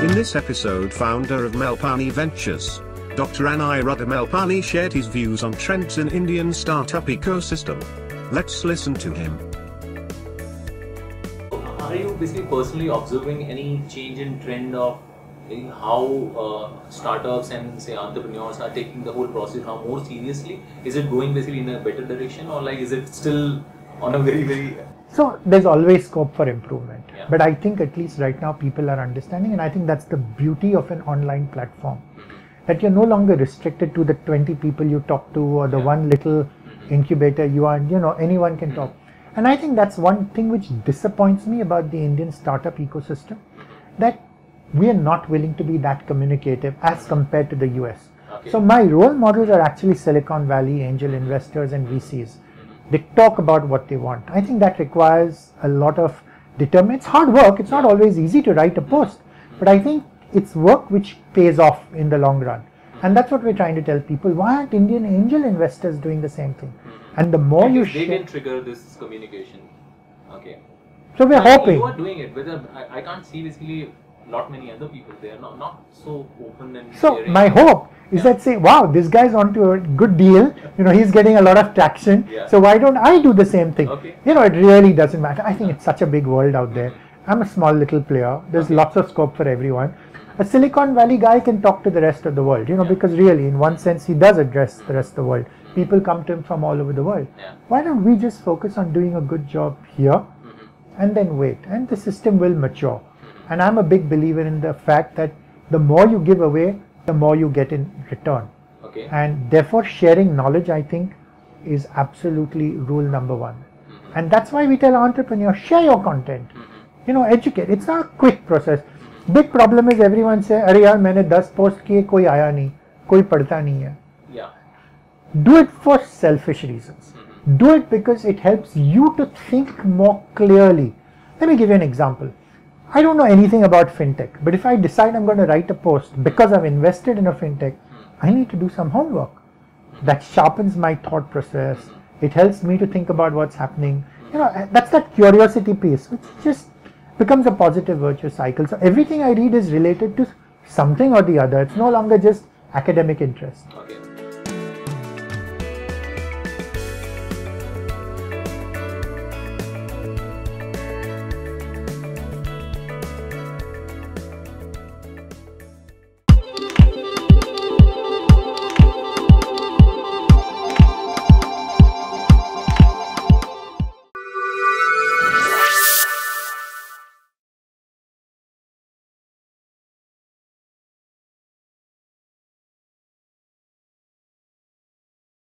In this episode, founder of Malpani Ventures, Dr. Aniruddha Malpani shared his views on trends in Indian startup ecosystem. Let's listen to him. Are you basically personally observing any change in trend of how startups and say entrepreneurs are taking the whole process now more seriously? Is it going basically in a better direction, or like is it still on a very So there's always scope for improvement, yeah. But I think at least right now people are understanding, and I think that's the beauty of an online platform, that you're no longer restricted to the 20 people you talk to or the one little incubator you are, anyone can talk. And I think that's one thing which disappoints me about the Indian startup ecosystem, that we are not willing to be that communicative as compared to the US. Okay. So my role models are actually Silicon Valley angel investors and VCs. They talk about what they want. I think that requires a lot of determination. It's hard work. It's not always easy to write a post, but I think it's work which pays off in the long run. And that's what we're trying to tell people. Why aren't Indian angel investors doing the same thing? And the more you share, they can trigger this communication. Okay. So we're hoping. You are doing it. Whether I can't see basically lot many other people. They are not so open and so sharing. My hope is that say, wow, this guy's onto a good deal. He's getting a lot of traction. Yeah. So why don't I do the same thing? Okay. It really doesn't matter. I think it's such a big world out there. I'm a small little player. There's lots of scope for everyone. A Silicon Valley guy can talk to the rest of the world, because really, in one sense, he does address the rest of the world. People come to him from all over the world. Yeah. Why don't we just focus on doing a good job here and then wait, and the system will mature. And I'm a big believer in the fact that the more you give away, the more you get in return. Okay. And therefore, sharing knowledge, I think, is absolutely rule number one. And that's why we tell entrepreneurs, share your content. Educate. It's not a quick process. Big problem is everyone say, "Arey yaar, maine 10 post kiye, koi aaya nahi, koi padhta nahi hai." Yeah. Do it for selfish reasons. Do it because it helps you to think more clearly. Let me give you an example. I don't know anything about fintech, but if I decide I'm going to write a post because I've invested in a fintech, I need to do some homework. That sharpens my thought process. It helps me to think about what's happening. That's that curiosity piece, which just becomes a positive virtuous cycle. So everything I read is related to something or the other. It's no longer just academic interest. Okay.